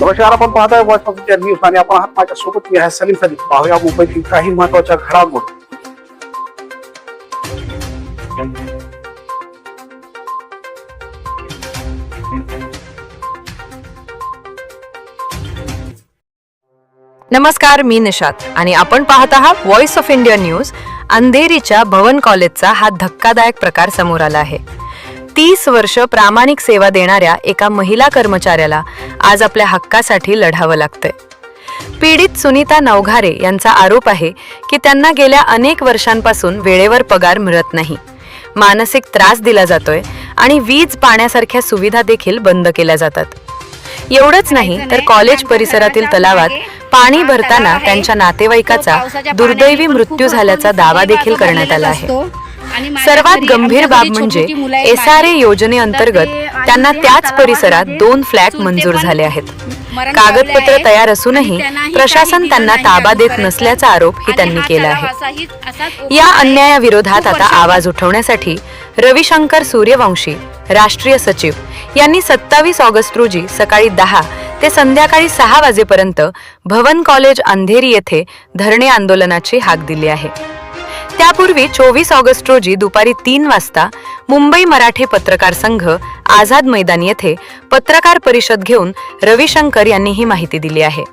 नमस्कार, आपण पाहताय वॉइस ऑफ इंडिया न्यूज आणि आपण आहात माझ्यासोबत मी आहे सलीम सलीम. पाहूया मुंबईतील काही महत्त्वाच्या घडामोडी. नमस्कार, मी निशात आणि आपण पाहत आहात व्हॉइस ऑफ इंडिया न्यूज. अंधेरीच्या भवन कॉलेजचा हा धक्कादायक प्रकार समोर आला आहे. 30 वर्ष प्रामाणिक सेवा देणाऱ्या एका महिला कर्मचाऱ्याला आज आपल्या हक्कासाठी लढावं लागतंय. पीडित सुनीता नवघारे यांचा आरोप आहे की त्यांना गेल्या अनेक वर्षांपासून वेळेवर पगार मिळत नाही, मानसिक त्रास दिला जातोय आणि वीज पाण्यासारख्या सुविधा देखील बंद केल्या जातात. एवढंच नाही तर कॉलेज परिसरातील तलावात पाणी भरताना त्यांच्या नातेवाईकाचा दुर्दैवी मृत्यू झाल्याचा दावा देखील करण्यात आला आहे. सर्वात गंभीर बाब म्हणजे SRA योजनेअंतर्गत त्यांना त्याच परिसरात 2 फ्लॅट मंजूर झाले आहेत. कागदपत्र तयार असूनही प्रशासन त्यांना ताबा देत नसल्याचा आरोपही त्यांनी केला आहे. या अन्यायाविरोधात आता आवाज उठवण्यासाठी रविशंकर सूर्यवंशी, राष्ट्रीय सचिव, यांनी 27 ऑगस्ट रोजी सकाळी 10 ते संध्याकाळी 6 वाजेपर्यंत भवन कॉलेज अंधेरी येथे धरणे आंदोलनाची हाक दिली आहे. त्यापूर्वी 24 ऑगस्ट रोजी दुपारी 3 वाजता मुंबई मराठी पत्रकार संघ आझाद मैदान येथे पत्रकार परिषद घेऊन रविशंकर यांनी ही माहिती दिली आहे.